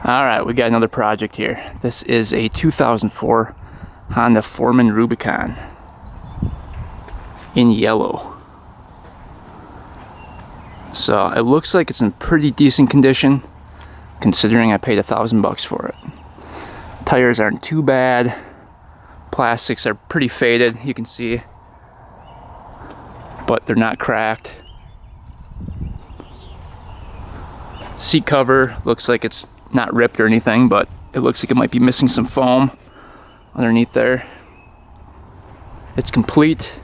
Alright, we got another project here. This is a 2004 Honda Foreman Rubicon in yellow. So it looks like it's in pretty decent condition considering I paid $1,000 for it. Tires aren't too bad. Plastics are pretty faded, you can see, but they're not cracked. Seat cover looks like it's not ripped or anything, but it looks like it might be missing some foam underneath there. It's complete.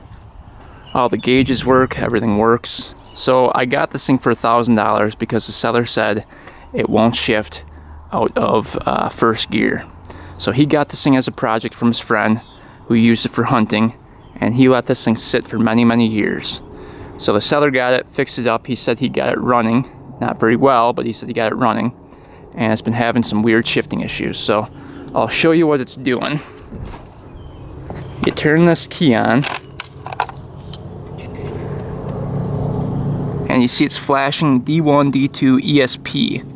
All the gauges work, everything works. So I got this thing for $1,000 because the seller said it won't shift out of first gear. So he got this thing as a project from his friend who used it for hunting, and he let this thing sit for many years. So the seller got it, fixed it up. He said he got it running, not very well, but he said he got it running, and it's been having some weird shifting issues. So I'll show you what it's doing. You turn this key on, and you see it's flashing D1, D2, ESP.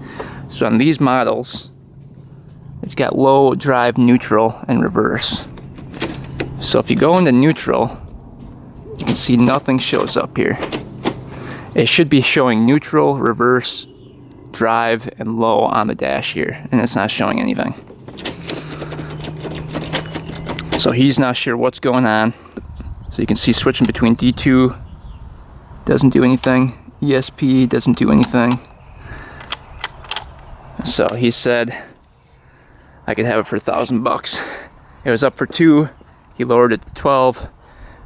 So on these models, it's got low, drive, neutral, and reverse. So if you go into neutral, you can see nothing shows up here. It should be showing neutral, reverse, drive, and low on the dash here, and it's not showing anything. So he's not sure what's going on. So you can see switching between D2 doesn't do anything, ESP doesn't do anything. So he said I could have it for $1,000. It was up for $2,000, he lowered it to $12,000,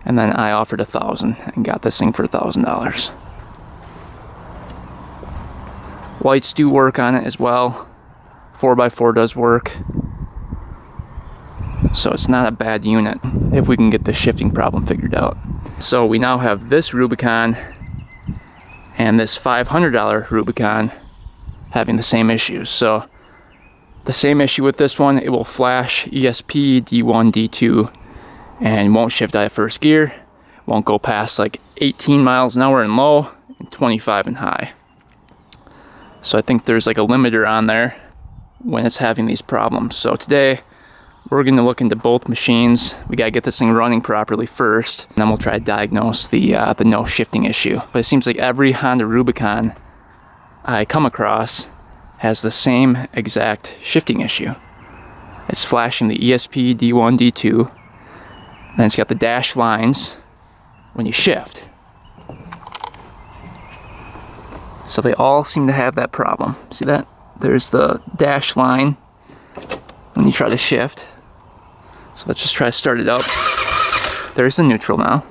and then I offered $1,000 and got this thing for $1,000. Lights do work on it as well. 4x4 does work. So it's not a bad unit if we can get the shifting problem figured out. So we now have this Rubicon and this $500 Rubicon having the same issues. So the same issue with this one, it will flash ESP, D1, D2, and won't shift out of first gear. Won't go past like 18 miles an hour in low and 25 in high. So I think there's like a limiter on there when it's having these problems. So today we're going to look into both machines. We got to get this thing running properly first, and then we'll try to diagnose the no shifting issue. But it seems like every Honda Rubicon I come across has the same exact shifting issue. It's flashing the ESP, D1, D2, and then it's got the dash lines when you shift. So they all seem to have that problem. See that? There's the dash line when you try to shift. So let's just try to start it up. There's the neutral now.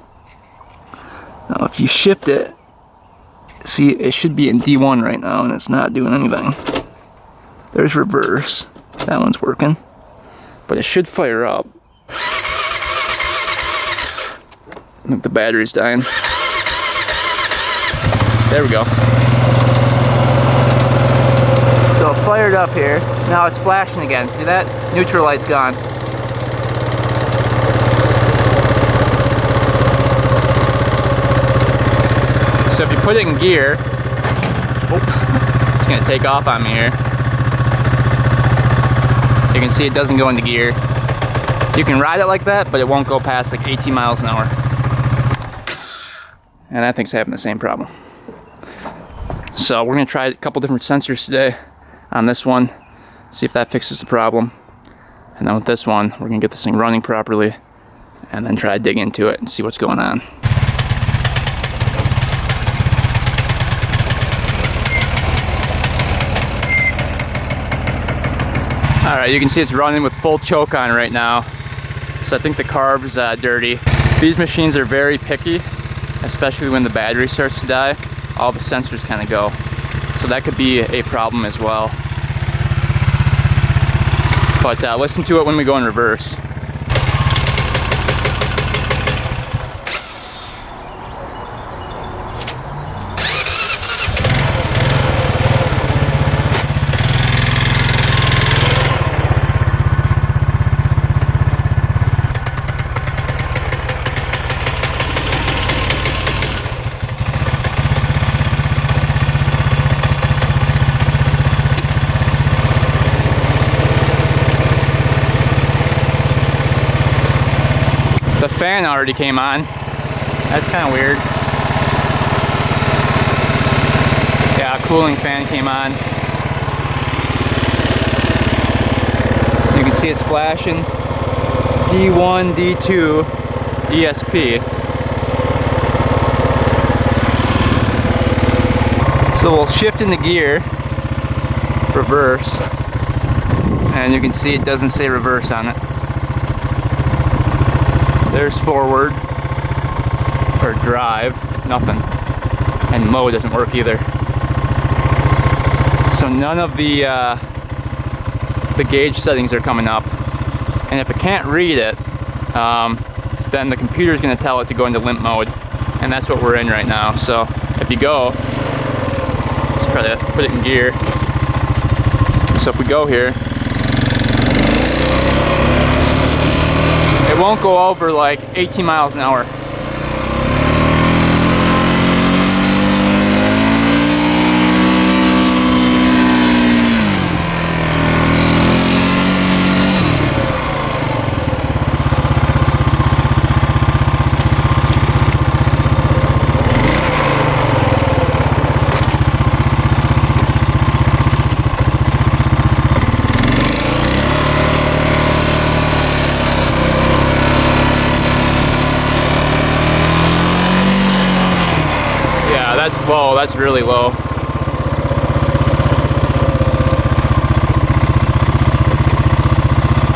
Now if you shift it, see it should be in D1 right now and it's not doing anything. There's reverse. That one's working. But it should fire up. I think the battery's dying. There we go. So it fired up here. Now it's flashing again. See that? Neutral light's gone. So if you put it in gear, it's gonna take off on me here. You can see it doesn't go into gear. You can ride it like that, but it won't go past like 18 miles an hour. And that thing's having the same problem. So we're gonna try a couple different sensors today on this one, see if that fixes the problem. And then with this one, we're gonna get this thing running properly and then try to dig into it and see what's going on. Alright, you can see it's running with full choke on right now. So I think the carb's dirty. These machines are very picky, especially when the battery starts to die. All the sensors kind of go. So that could be a problem as well. But listen to it when we go in reverse. fan already came on. That's kind of weird. Yeah, cooling fan came on. You can see it's flashing D1, D2, ESP. So we'll shift into gear, reverse, and you can see it doesn't say reverse on it. There's forward, or drive, nothing. And mode doesn't work either. So none of the gauge settings are coming up. And if it can't read it, then the computer's gonna tell it to go into limp mode. And that's what we're in right now. So if you go, let's try to put it in gear. So if we go here, it won't go over like 18 miles an hour. That's low, that's really low.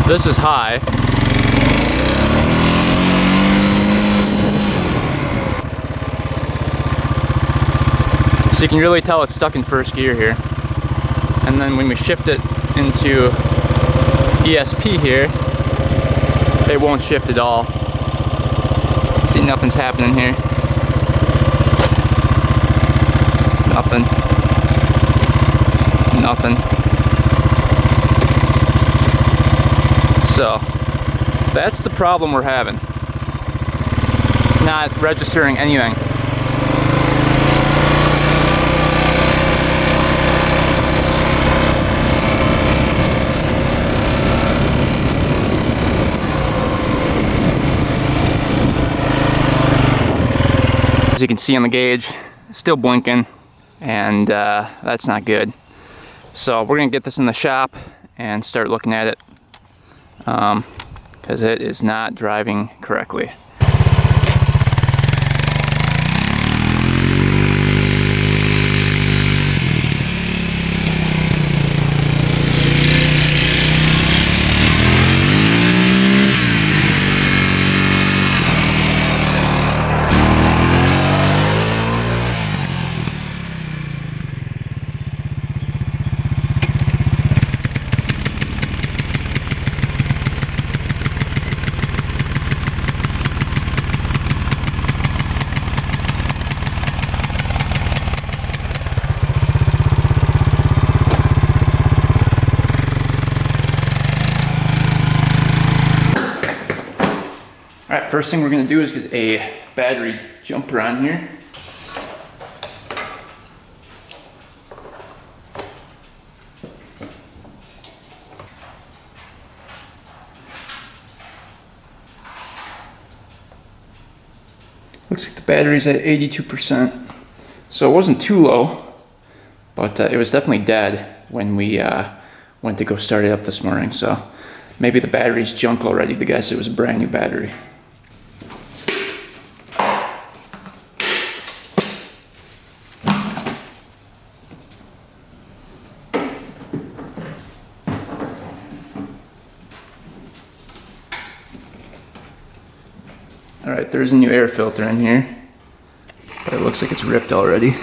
This is high. So you can really tell it's stuck in first gear here. And then when we shift it into ESP here, it won't shift at all. See, nothing's happening here. Nothing. Nothing. So, that's the problem we're having. It's not registering anything. As you can see on the gauge, still blinking. And that's not good. So we're gonna get this in the shop and start looking at it because it is not driving correctly. Alright, first thing we're going to do is get a battery jumper on here. Looks like the battery's at 82%, so it wasn't too low, but it was definitely dead when we went to go start it up this morning, so maybe the battery's junk already. The guy said it was a brand new battery. Alright, there's a new air filter in here, but it looks like it's ripped already.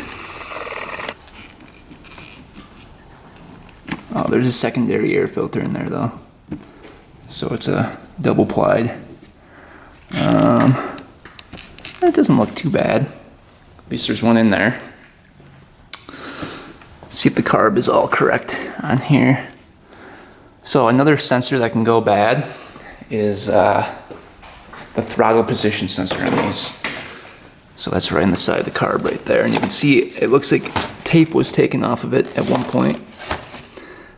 Oh, there's a secondary air filter in there though. So it's a double plied. It doesn't look too bad. At least there's one in there. See if the carb is all correct on here. So another sensor that can go bad is the throttle position sensor on these. So that's right on the side of the carb right there. And you can see it looks like tape was taken off of it at one point.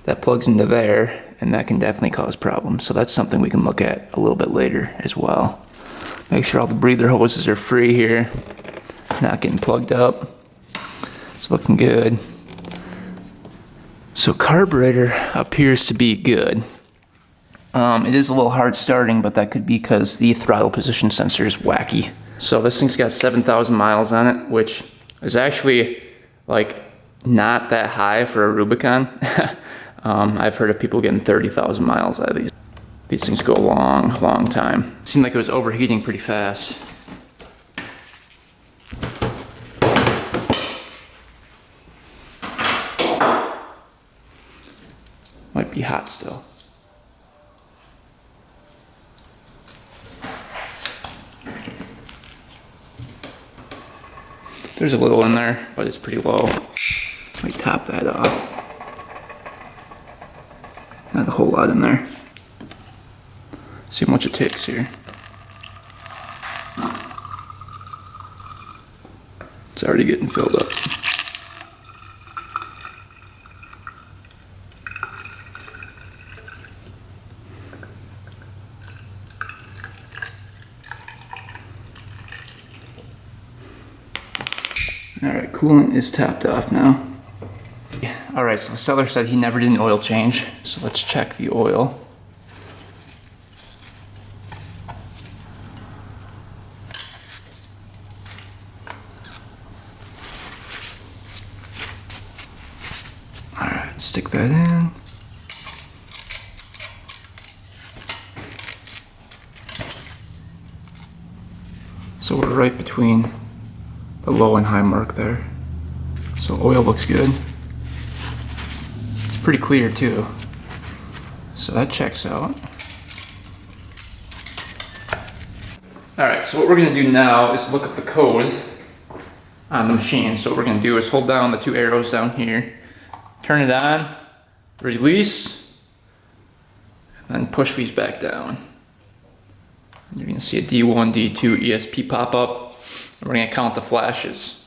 That plugs into there, and that can definitely cause problems. So that's something we can look at a little bit later as well. Make sure all the breather hoses are free here, not getting plugged up. It's looking good. So carburetor appears to be good. It is a little hard starting, but that could be because the throttle position sensor is wacky. So this thing's got 7,000 miles on it, which is actually like not that high for a Rubicon. I've heard of people getting 30,000 miles out of these. These things go a long time. It seemed like it was overheating pretty fast. Might be hot still. There's a little in there, but it's pretty low. Might top that off. Not a whole lot in there. See how much it takes here. It's already getting filled up. Alright, coolant is topped off now. Alright, so the seller said he never did an oil change, so let's check the oil. Alright, stick that in. So we're right between the low and high mark there. So oil looks good. It's pretty clear too. So that checks out. Alright, so what we're going to do now is look up the code on the machine. So what we're going to do is hold down the two arrows down here, turn it on, release, and then push these back down. You're going to see a D1, D2 ESP pop up. We're going to count the flashes.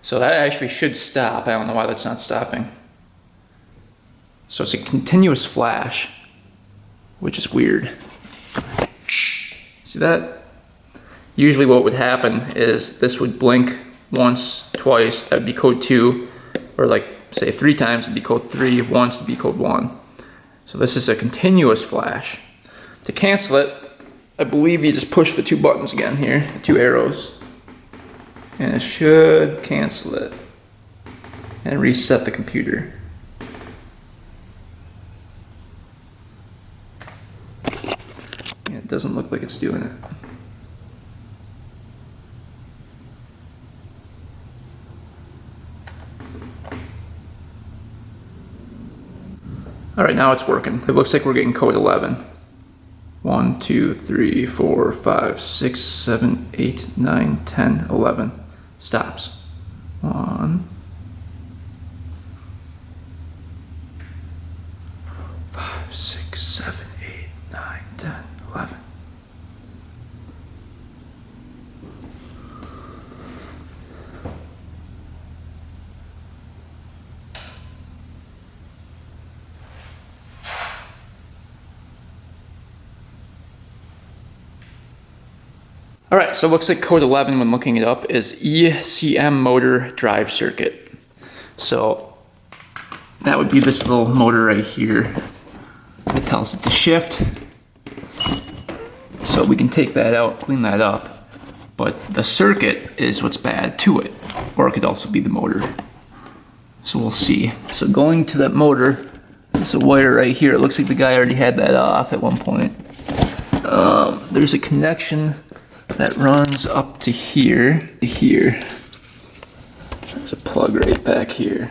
So that actually should stop. I don't know why that's not stopping. So it's a continuous flash, which is weird. See that? Usually what would happen is this would blink once, twice, that would be code 2, or like say 3 times it'd be code 3, once it'd be code 1. So this is a continuous flash. To cancel it, I believe you just push the 2 buttons again here, the 2 arrows, and it should cancel it and reset the computer. Yeah, it doesn't look like it's doing it. Alright, now it's working. It looks like we're getting code 11. 1, 2, 3, 4, 5, 6, 7, 8, 9, 10, 11. Stops. 1, 5, 6, 7, 8, 9, 10, 11. Alright, so it looks like code 11 when looking it up is ECM motor drive circuit. So that would be this little motor right here. It tells it to shift. So we can take that out, clean that up. But the circuit is what's bad to it. Or it could also be the motor. So we'll see. So going to that motor, there's a wire right here. It looks like the guy already had that off at one point. There's a connection that runs up to here, There's a plug right back here.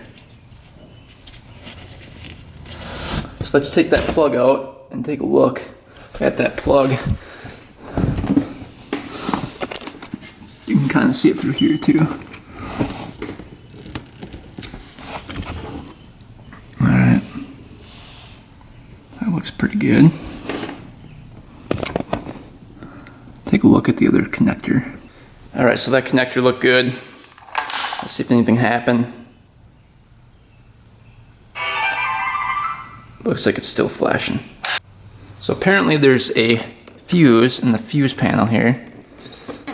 So let's take that plug out and take a look at that plug. You can kind of see it through here too. Alright. That looks pretty good. Take a look at the other connector. Alright, so that connector looked good. Let's see if anything happened. Looks like it's still flashing. So apparently there's a fuse in the fuse panel here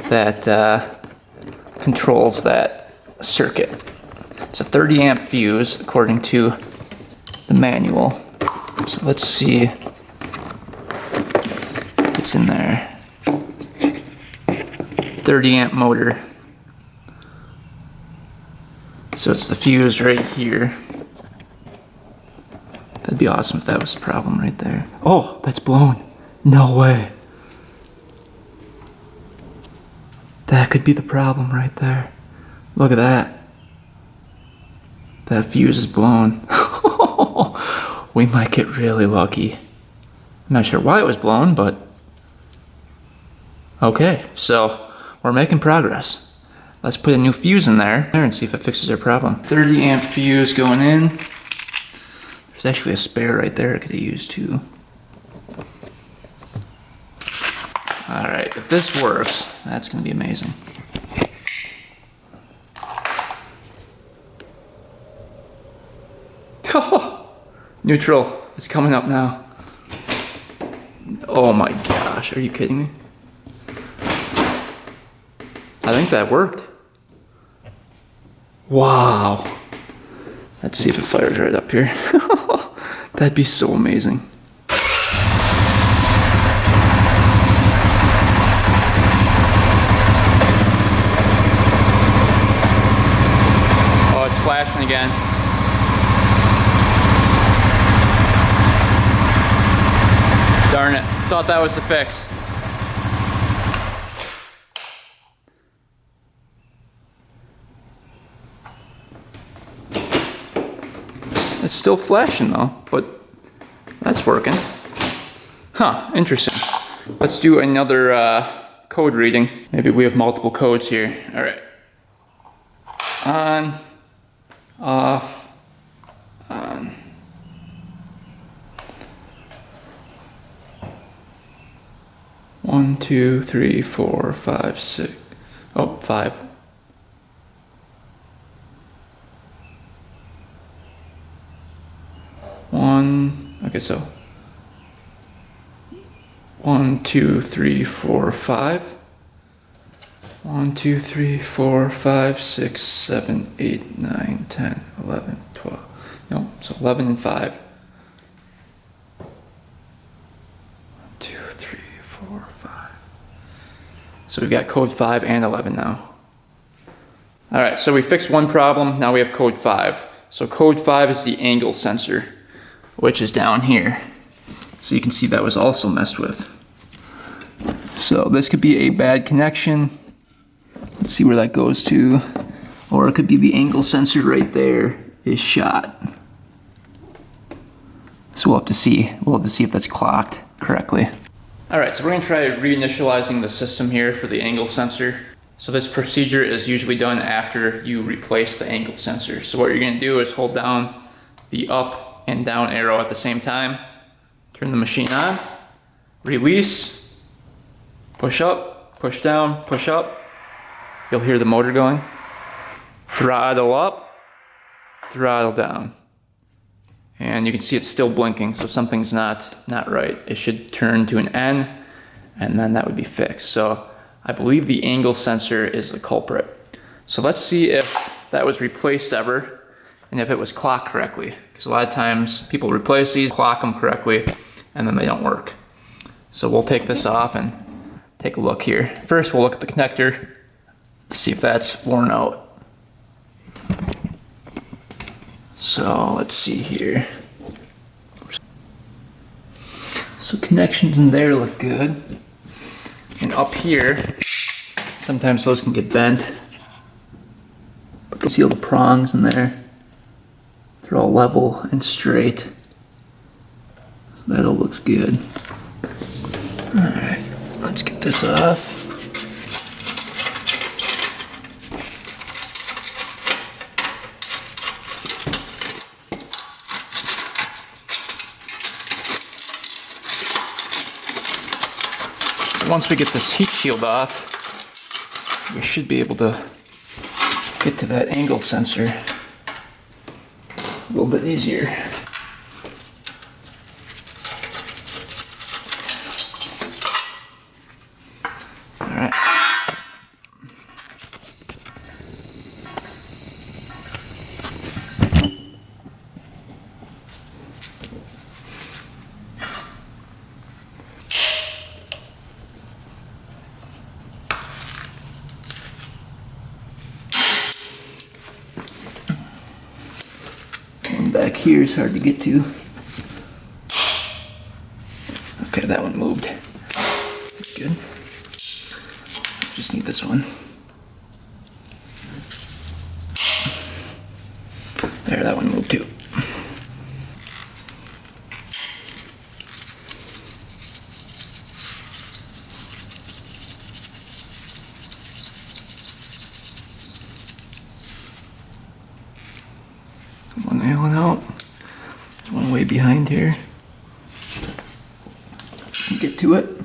that controls that circuit. It's a 30 amp fuse according to the manual. So let's see if it's in there. 30 amp motor. So it's the fuse right here. That'd be awesome if that was the problem right there. Oh, that's blown. No way. That could be the problem right there. Look at that. That fuse is blown. We might get really lucky. I'm not sure why it was blown, but okay, so we're making progress. Let's put a new fuse in there and see if it fixes our problem. 30 amp fuse going in. There's actually a spare right there I could have used too. Alright, if this works, that's going to be amazing. Neutral is coming up now. Oh my gosh, are you kidding me? I think that worked. Wow. Let's see if it fires right up here. That'd be so amazing. Oh, it's flashing again. Darn it. Thought that was the fix. It's still flashing though, but that's working. Huh, interesting. Let's do another code reading. Maybe we have multiple codes here. All right. On, off, on. One, two, three, four, five, six. Oh, 5. Okay, so 1, 2, 3, 4, 5. 1, 2, 3, 4, 5, 6, 7, 8, 9, 10, 11, 12. No, so 11 and 5. 1, 2, 3, 4, 5. So we've got code 5 and 11 now. All right, so we fixed one problem. Now we have code 5. So code 5 is the angle sensor, which is down here. So you can see that was also messed with. So this could be a bad connection. Let's see where that goes to. Or it could be the angle sensor right there is shot. So we'll have to see. We'll have to see if that's clocked correctly. All right, so we're gonna try reinitializing the system here for the angle sensor. So this procedure is usually done after you replace the angle sensor. So what you're gonna do is hold down the up and down arrow at the same time. Turn the machine on, release, push up, push down, push up. You'll hear the motor going. Throttle up, throttle down. And you can see it's still blinking, so something's not right. It should turn to an N, and then that would be fixed. So I believe the angle sensor is the culprit. So let's see if that was replaced ever, and if it was clocked correctly. Because a lot of times people replace these, clock them correctly, and then they don't work. So we'll take this off and take a look here. First we'll look at the connector, see if that's worn out. So let's see here. So connections in there look good. And up here, sometimes those can get bent. But you can see all the prongs in there. They're all level and straight. So that all looks good. Alright, let's get this off. Once we get this heat shield off, we should be able to get to that angle sensor a little bit easier. right. One back here is hard to get to. Okay, that one moved. That's good. Just need this one. There, that one moved too. One Allen out. One way behind here. Get to it.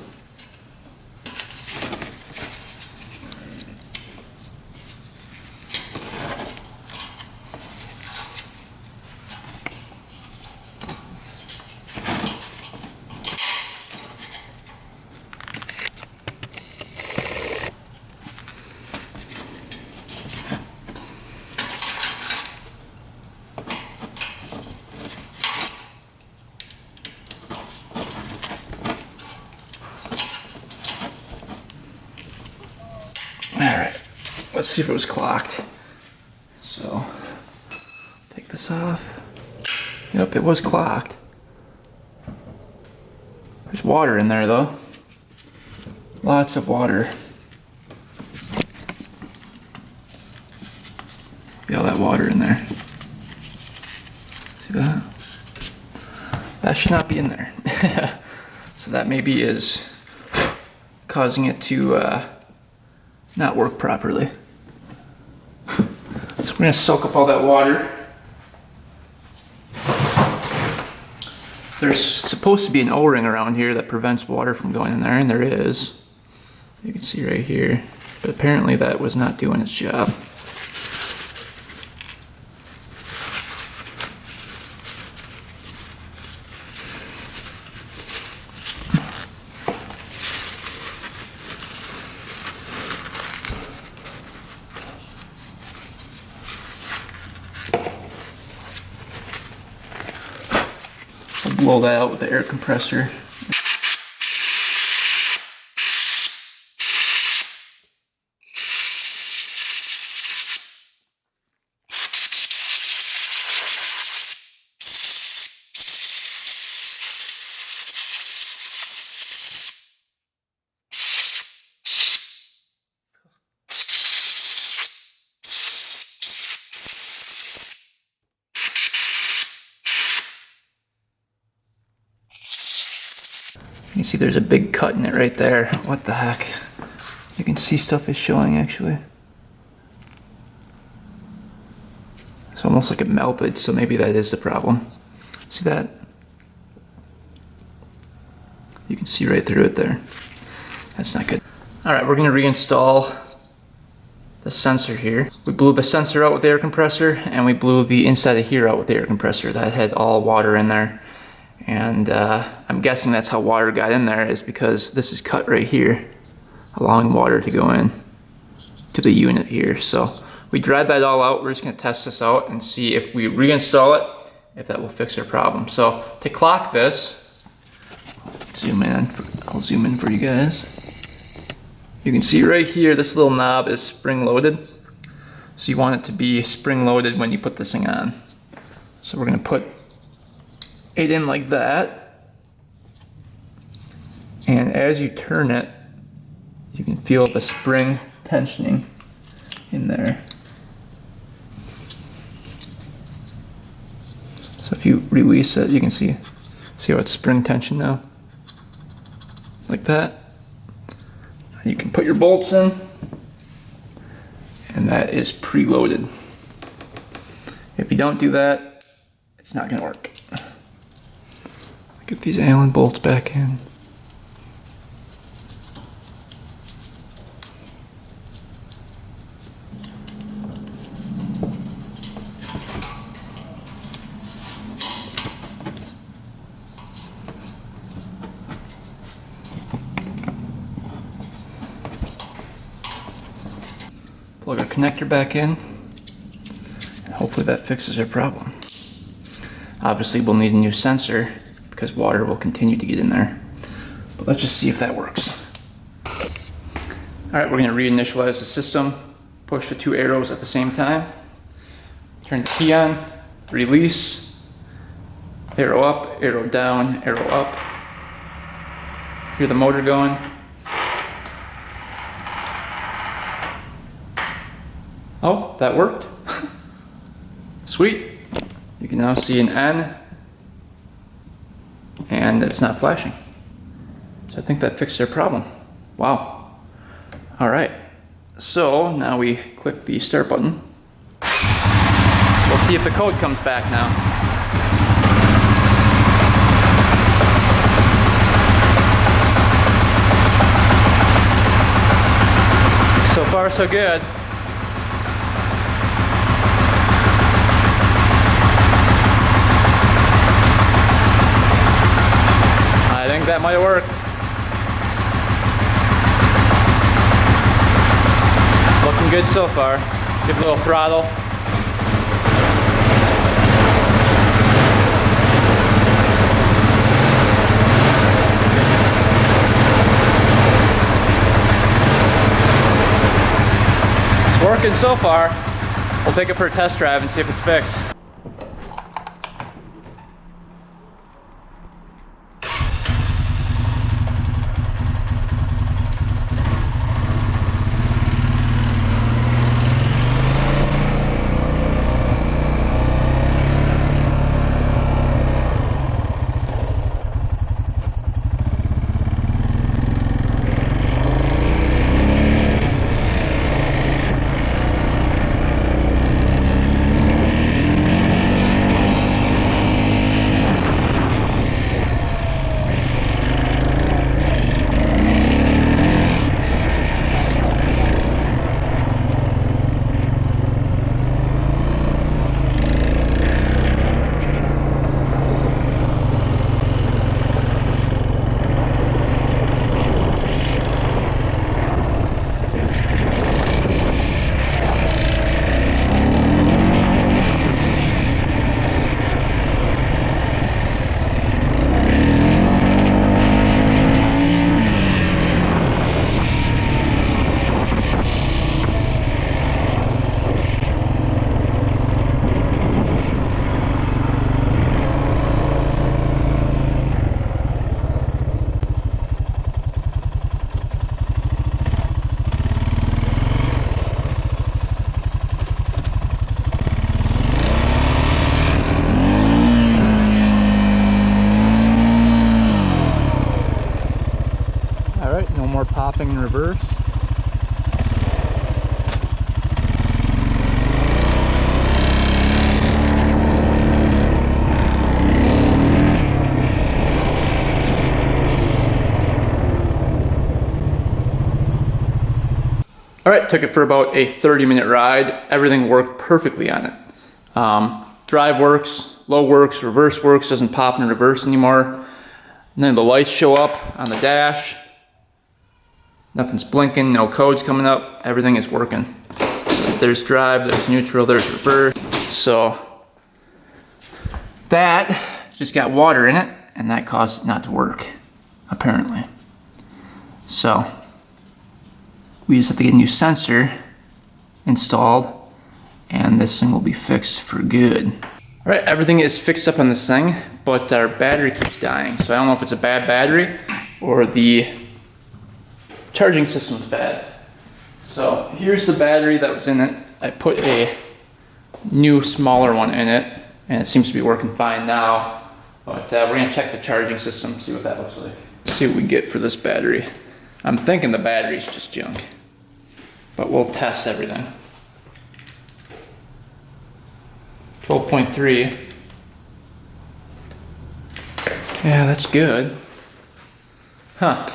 Alright, let's see if it was clocked. So, take this off. Yep, it was clocked. There's water in there though. Lots of water. See all that water in there? See that? That should not be in there. So that maybe is causing it to not work properly. So we're gonna soak up all that water. There's supposed to be an O-ring around here that prevents water from going in there, and there is. You can see right here. But apparently that was not doing its job. Blow that out with the air compressor. You can see there's a big cut in it right there. What the heck? You can see stuff is showing actually. It's almost like it melted, so maybe that is the problem. See that? You can see right through it there. That's not good. Alright, we're gonna reinstall the sensor here. We blew the sensor out with the air compressor, and we blew the inside of here out with the air compressor. That had all water in there. And I'm guessing that's how water got in there, is because this is cut right here, allowing water to go in to the unit here. So we dried that all out. We're just gonna test this out and see if we reinstall it, if that will fix our problem. So to clock this, I'll zoom in for you guys. You can see right here, this little knob is spring loaded. So you want it to be spring loaded when you put this thing on. So we're gonna put it in like that, and as you turn it, you can feel the spring tensioning in there. So if you release it, you can see how it's spring tension now, like that. You can put your bolts in, and that is preloaded. If you don't do that, it's not gonna work. Get these Allen bolts back in. Plug our connector back in, and hopefully that fixes our problem. Obviously we'll need a new sensor because water will continue to get in there. But let's just see if that works. Alright, we're going to reinitialize the system. Push the 2 arrows at the same time. Turn the key on, release, arrow up, arrow down, arrow up. Hear the motor going. Oh, that worked. Sweet. You can now see an N and it's not flashing. So I think that fixed their problem. Wow. All right. So now we click the start button. We'll see if the code comes back now. So far so good. I think that might work. Looking good so far. Give it a little throttle. It's working so far. We'll take it for a test drive and see if it's fixed. Popping in reverse. Alright, took it for about a 30-minute ride. Everything worked perfectly on it. Drive works, low works, reverse works, doesn't pop in reverse anymore. And then the lights show up on the dash. Nothing's blinking, no codes coming up, everything is working. There's drive, there's neutral, there's reverse. So that just got water in it and that caused it not to work, apparently. So we just have to get a new sensor installed and this thing will be fixed for good. All right, everything is fixed up on this thing, but our battery keeps dying. So I don't know if it's a bad battery or the charging system's bad. So here's the battery that was in it. I put a new smaller one in it and it seems to be working fine now. But we're gonna check the charging system, see what that looks like. See what we get for this battery. I'm thinking the battery's just junk, but we'll test everything. 12.3. Yeah, that's good. Huh.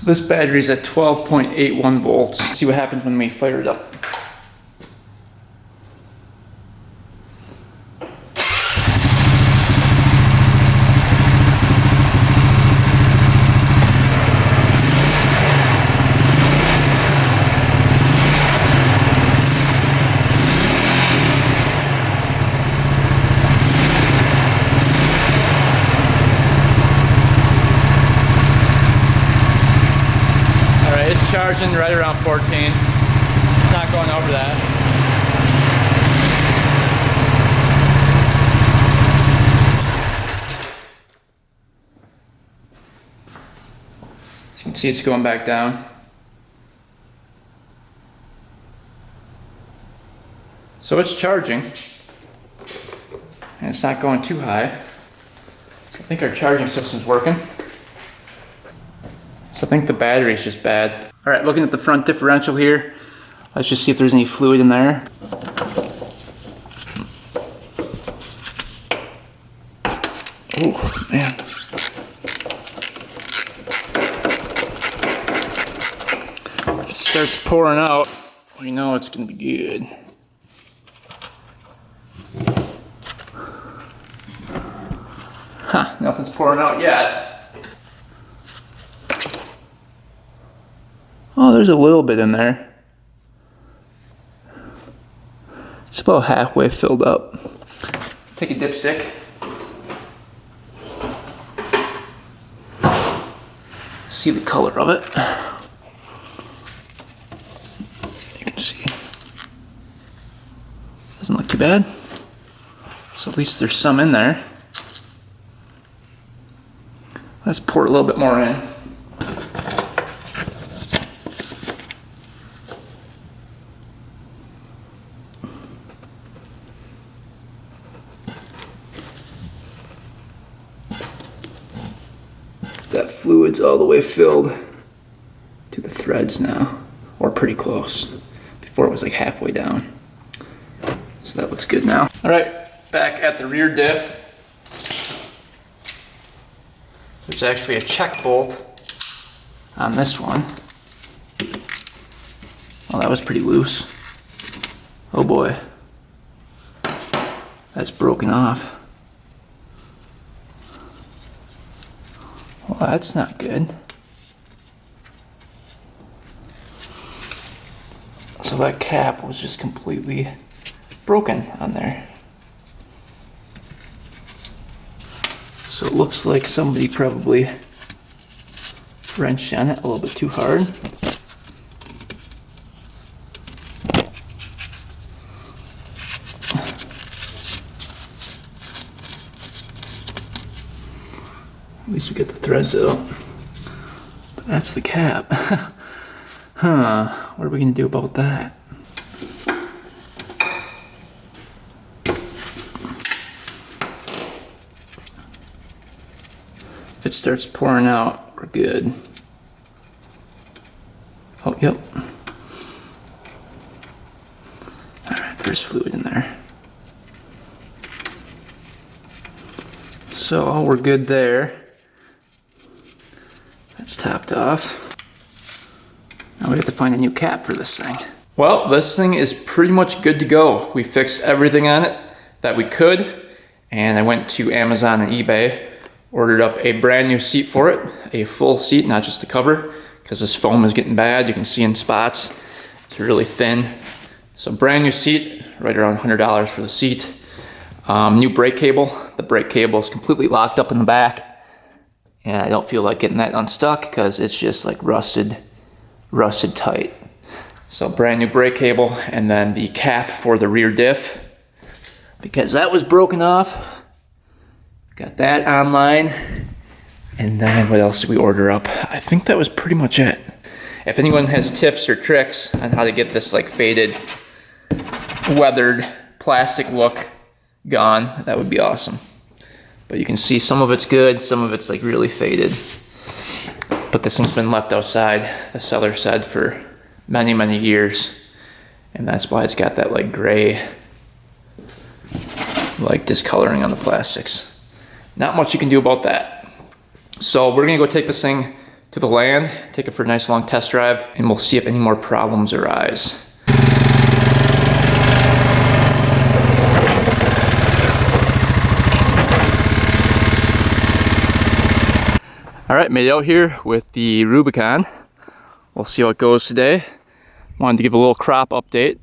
this battery's at 12.81 volts. Let's see what happens when we fire it up. Charging right around 14. It's not going over that. As you can see, it's going back down. So it's charging, and it's not going too high. I think our charging system's working. So I think the battery is just bad. All right, looking at the front differential here. Let's just see if there's any fluid in there. Oh, man. If it starts pouring out, we know it's gonna be good. Huh, nothing's pouring out yet. Oh, there's a little bit in there. It's about halfway filled up. Take a dipstick. See the color of it. You can see. Doesn't look too bad. So at least there's some in there. Let's pour a little bit more in. That fluid's all the way filled to the threads now, or pretty close. Before it was like halfway down. So that looks good now. All right, back at the rear diff. There's actually a check bolt on this one. Oh, that was pretty loose. Oh boy. That's broken off. Well, that's not good. So that cap was just completely broken on there. So it looks like somebody probably wrenched on it a little bit too hard. At least we get the threads out. That's the cap. Huh, what are we gonna do about that? If it starts pouring out, we're good. Oh, yep. Alright, there's fluid in there. So we're good there. That's topped off. Now we have to find a new cap for this thing. Well, this thing is pretty much good to go. We fixed everything on it that we could, and I went to Amazon and eBay, ordered up a brand new seat for it, a full seat, not just the cover, because this foam is getting bad. You can see in spots, it's really thin. So brand new seat, right around $100 for the seat. New brake cable. The brake cable is completely locked up in the back, and I don't feel like getting that unstuck because it's just like rusted tight. So brand new brake cable, and then the cap for the rear diff, because that was broken off. Got that online. And then what else did we order up? I think that was pretty much it. If anyone has tips or tricks on how to get this like faded, weathered plastic look gone, that would be awesome. But you can see some of it's good, some of it's like really faded. But this thing's been left outside, the seller said, for many, many years. And that's why it's got that like gray, like discoloring on the plastics. Not much you can do about that. So we're gonna go take this thing to to the land, take it for a nice long test drive, and we'll see if any more problems arise. Alright, made it out here with the Rubicon. We'll see how it goes today. Wanted to give a little crop update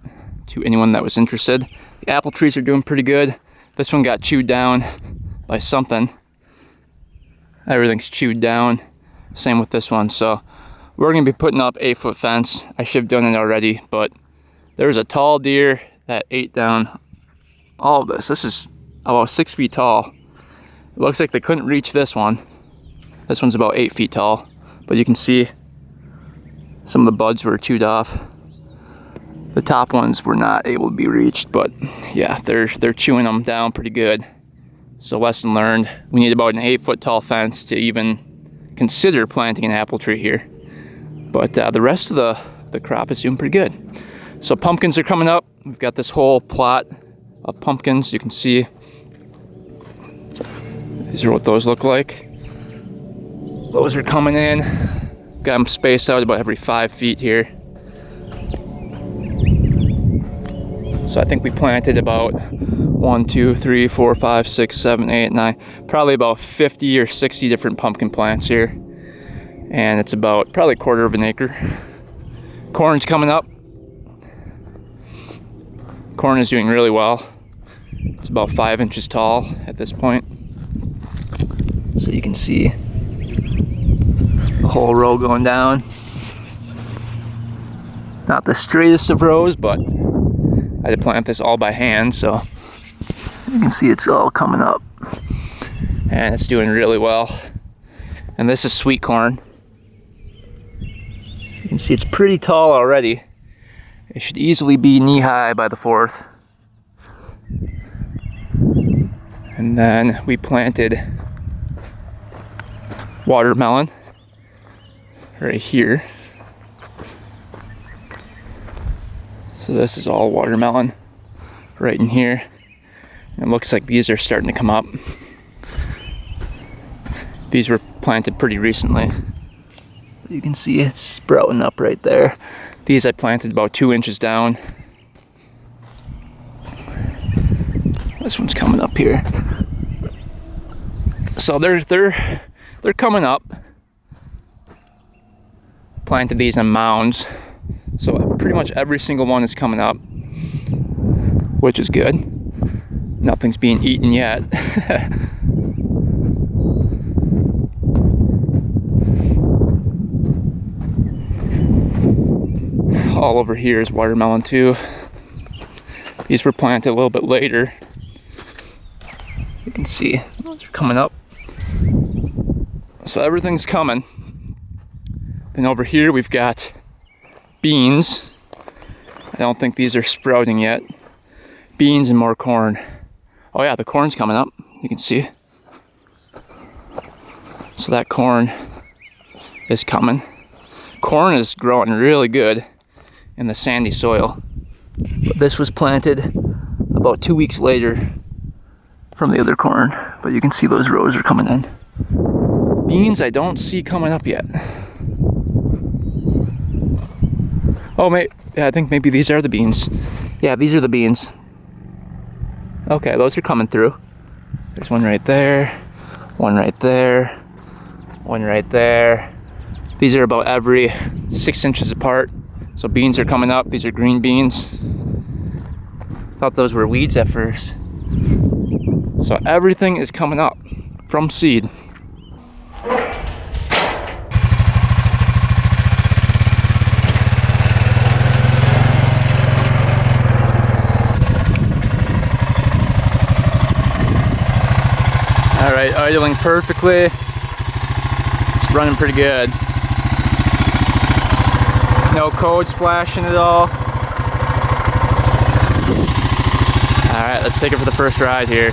to anyone that was interested. The apple trees are doing pretty good. This one got chewed down by something. Everything's chewed down. Same with this one. So we're going to be putting up 8-foot fence. I should have done it already, but there was a tall deer that ate down all of this. This is about 6 feet tall. It looks like they couldn't reach this one. This one's about 8 feet tall, but you can see some of the buds were chewed off. The top ones were not able to be reached, but yeah, they're chewing them down pretty good. So lesson learned, we need about an 8-foot tall fence to even consider planting an apple tree here. But the rest of the crop is doing pretty good. So pumpkins are coming up. We've got this whole plot of pumpkins. You can see these are what those look like. Those are coming in. Got them spaced out about every 5 feet here. So I think we planted about 1, 2, 3, 4, 5, 6, 7, 8, 9, probably about 50 or 60 different pumpkin plants here. And it's about probably a quarter of an acre. Corn's coming up. Corn is doing really well. It's about 5 inches tall at this point. So you can see the whole row going down. Not the straightest of rows, but I had to plant this all by hand, so you can see it's all coming up. And it's doing really well. And this is sweet corn. You can see it's pretty tall already. It should easily be knee-high by the 4th. And then we planted watermelon right here. So this is all watermelon right in here. And it looks like these are starting to come up. These were planted pretty recently. You can see it's sprouting up right there. These I planted about 2 inches down. This one's coming up here. So they're coming up. Planted these in mounds, so pretty much every single one is coming up, which is good. Nothing's being eaten yet. All over here is watermelon too. These were planted a little bit later. You can see those are coming up. So everything's coming. Then over here we've got beans. I don't think these are sprouting yet. Beans and more corn. Oh yeah, the corn's coming up. You can see. So that corn is coming. Corn is growing really good in the sandy soil. But this was planted about 2 weeks later from the other corn. But you can see those rows are coming in. Beans I don't see coming up yet. Oh, yeah, I think maybe these are the beans. Yeah, these are the beans. Okay, those are coming through. There's one right there, one right there, one right there. These are about every 6 inches apart. So beans are coming up. These are green beans. Thought those were weeds at first. So everything is coming up from seed. Alright, idling perfectly. It's running pretty good. No codes flashing at all. Alright, let's take it for the first ride here.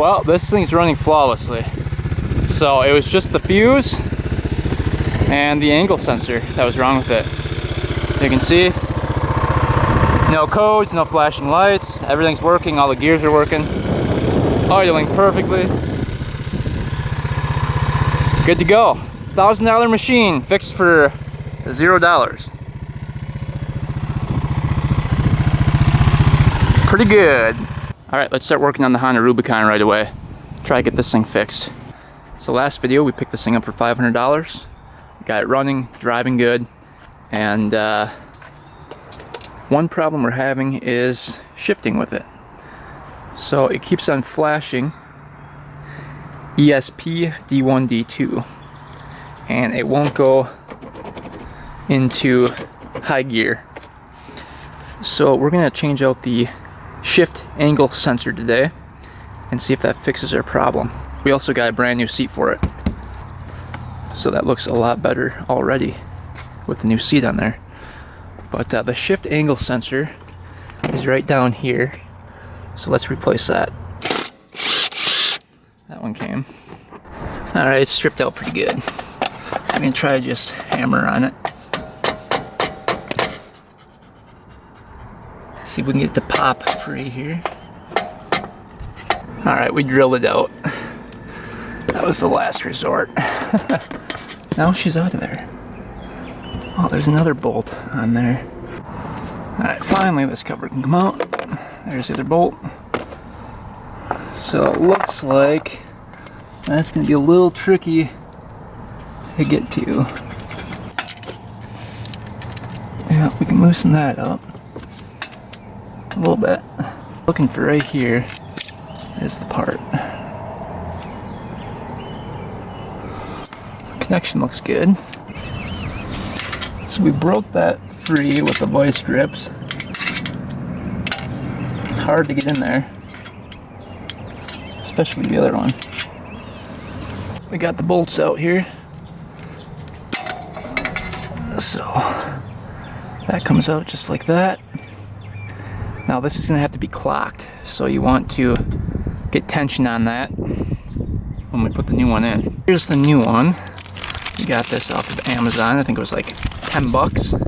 Well, this thing's running flawlessly. So it was just the fuse and the angle sensor that was wrong with it. You can see, no codes, no flashing lights, everything's working, all the gears are working, oiling perfectly. Good to go. $1,000 machine fixed for $0. Pretty good. All right, let's start working on the Honda Rubicon right away. Try to get this thing fixed. So last video, we picked this thing up for $500. Got it running, driving good, and one problem we're having is shifting with it. So it keeps on flashing ESP D1 D2, and it won't go into high gear. So we're gonna change out the shift angle sensor today and see if that fixes our problem. We also got a brand new seat for it, so that looks a lot better already with the new seat on there. But the shift angle sensor is right down here, so let's replace that. That one came. Alright, it's stripped out pretty good. I'm gonna try to just hammer on it. See if we can get it to pop free here. Alright, we drilled it out. That was the last resort. Now she's out of there. Oh, there's another bolt on there. Alright, finally this cover can come out. There's the other bolt. So it looks like that's going to be a little tricky to get to. Yeah, we can loosen that up a little bit. Looking for right here is the part. Connection looks good. So we broke that free with the vice grips. Hard to get in there, especially the other one. We got the bolts out here. So that comes out just like that. Now this is going to have to be clocked, so you want to get tension on that when we put the new one in. Here's the new one. We got this off of Amazon. I think it was like 10 bucks. So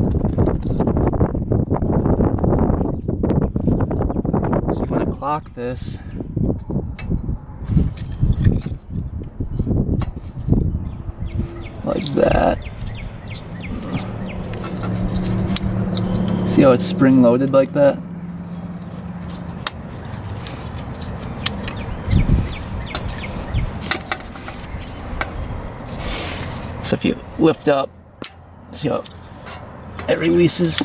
you want to clock this like that. See how it's spring loaded like that? So if you lift up, see how it releases.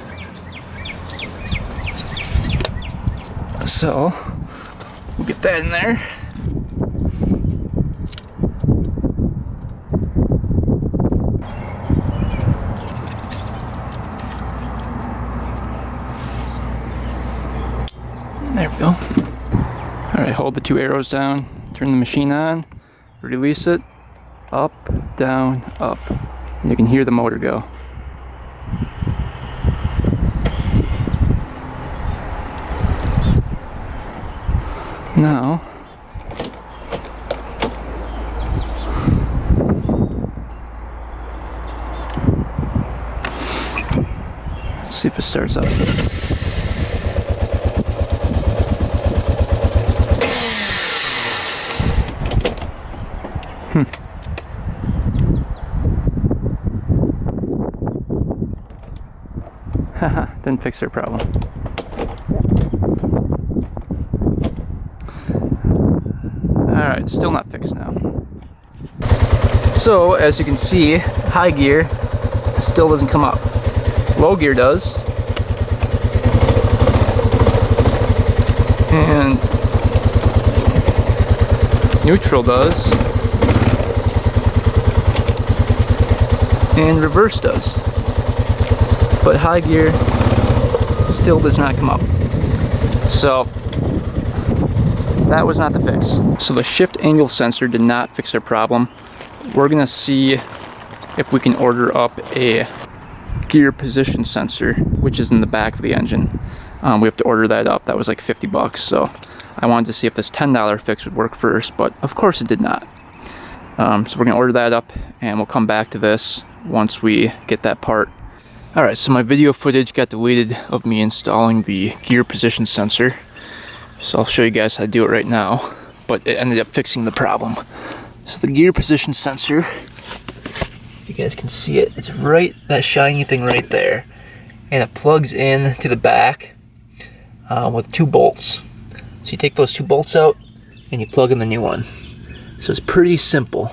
So we'll get that in there. There we go. Alright, hold the two arrows down, turn the machine on, release it, up, down, up. And you can hear the motor go. Now, let's see if it starts up. Haha, didn't fix their problem. Alright, still not fixed now. So, as you can see, high gear still doesn't come up. Low gear does. And neutral does. And reverse does. But high gear still does not come up. So that was not the fix. So the shift angle sensor did not fix our problem. We're gonna see if we can order up a gear position sensor, which is in the back of the engine. We have to order that up. That was like 50 bucks. So I wanted to see if this $10 fix would work first, but of course it did not. So we're gonna order that up and we'll come back to this once we get that part. Alright, so my video footage got deleted of me installing the gear position sensor. So I'll show you guys how to do it right now, but it ended up fixing the problem. So the gear position sensor, you guys can see it, it's right, that shiny thing right there. And it plugs in to the back with 2 bolts. So you take those 2 bolts out and you plug in the new one. So it's pretty simple.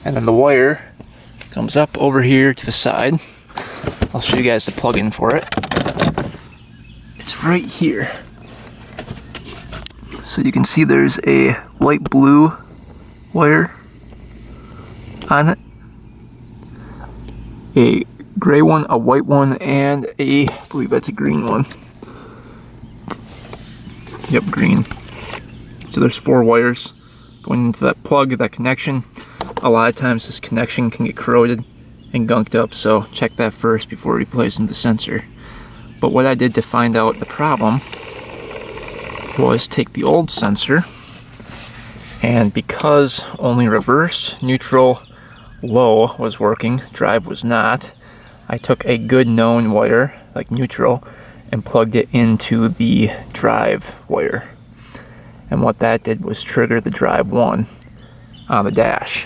And then the wire comes up over here to the side. I'll show you guys the plug-in for it. It's right here. So you can see there's a light blue wire on it, a gray one, a white one, and I believe that's a green one. Yep, green. So there's 4 wires going into that plug, that connection. A lot of times this connection can get corroded and gunked up, so check that first before replacing the sensor. But what I did to find out the problem was take the old sensor, and because only reverse, neutral, low was working, drive was not, I took a good known wire, like neutral, and plugged it into the drive wire. And what that did was trigger the drive 1 on the dash.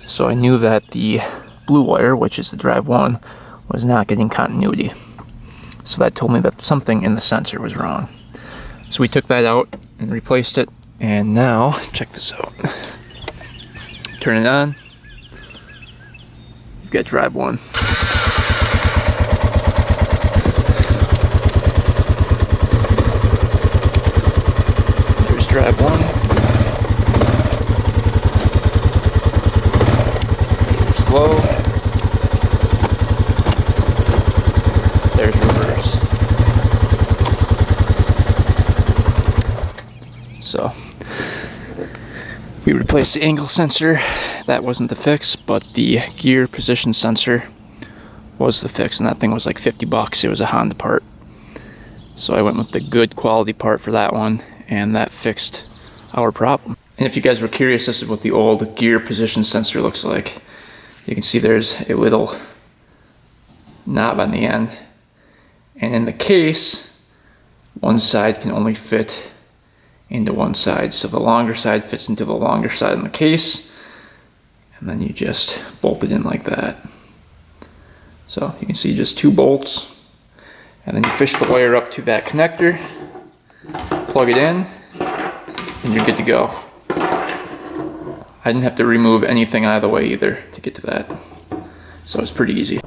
So I knew that the blue wire, which is the drive 1, was not getting continuity. So that told me that something in the sensor was wrong. So we took that out and replaced it, and now, check this out. Turn it on, you've got drive 1. There's drive 1. There's low. There's reverse. So we replaced the angle sensor. That wasn't the fix, but the gear position sensor was the fix, and that thing was like 50 bucks. It was a Honda part. So I went with the good quality part for that one, and that fixed our problem. And if you guys were curious, this is what the old gear position sensor looks like. You can see there's a little knob on the end, and in the case, one side can only fit into one side. So the longer side fits into the longer side in the case, and then you just bolt it in like that. So you can see just 2 bolts, and then you fish the wire up to that connector, plug it in, and you're good to go. I didn't have to remove anything out of the way either to get to that. So it's pretty easy.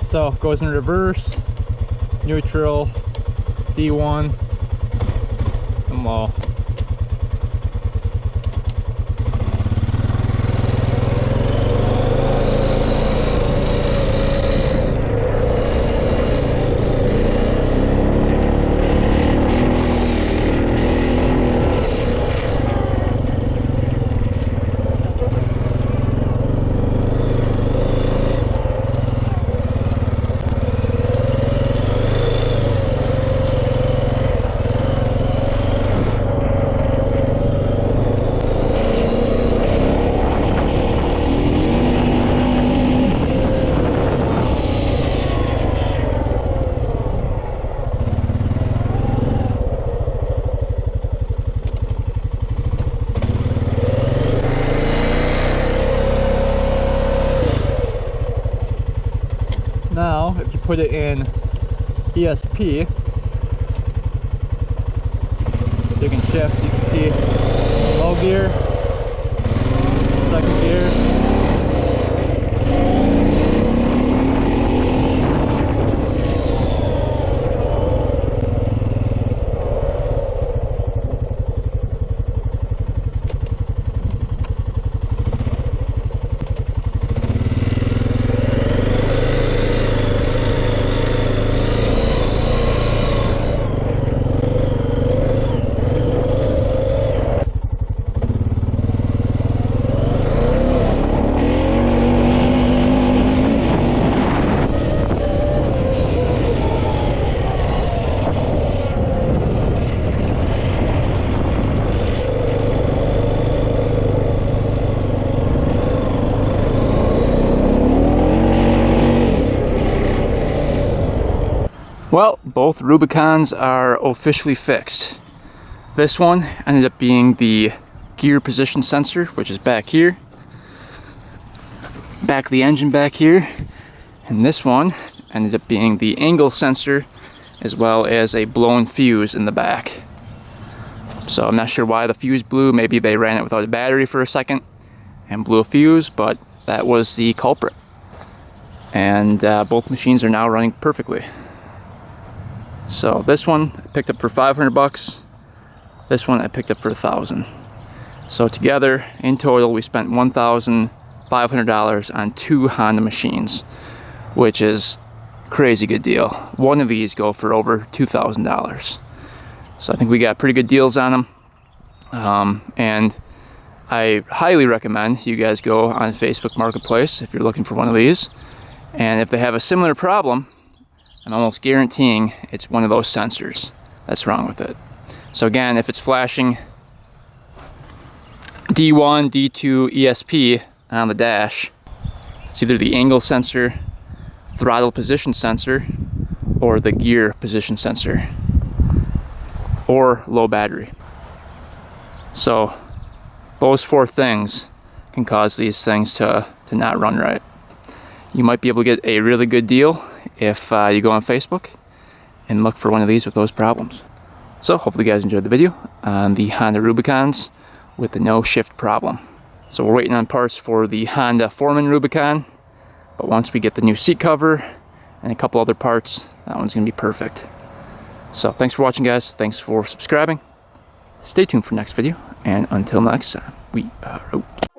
So it goes in reverse, neutral, D1, and low. Now, if you put it in ESP, you can shift. You can see low gear, second gear. Well, both Rubicons are officially fixed. This one ended up being the gear position sensor, which is back here. Back of the engine back here. And this one ended up being the angle sensor, as well as a blown fuse in the back. So I'm not sure why the fuse blew. Maybe they ran it without a battery for a second and blew a fuse, but that was the culprit. And both machines are now running perfectly. So this one I picked up for 500 bucks. This one I picked up for $1,000. So together, in total, we spent $1,500 on 2 Honda machines, which is a crazy good deal. One of these go for over $2,000. So I think we got pretty good deals on them. And I highly recommend you guys go on Facebook Marketplace if you're looking for one of these. And if they have a similar problem, I'm almost guaranteeing it's one of those sensors that's wrong with it. So again, if it's flashing D1, D2, ESP on the dash, it's either the angle sensor, throttle position sensor, or the gear position sensor, or low battery. So those 4 things can cause these things to not run right. You might be able to get a really good deal if you go on Facebook and look for one of these with those problems. So hopefully you guys enjoyed the video on the Honda Rubicons with the no shift problem. So we're waiting on parts for the Honda Foreman Rubicon, but once we get the new seat cover and a couple other parts, that one's gonna be perfect. So thanks for watching, guys. Thanks for subscribing. Stay tuned for next video, and until next time, we are out.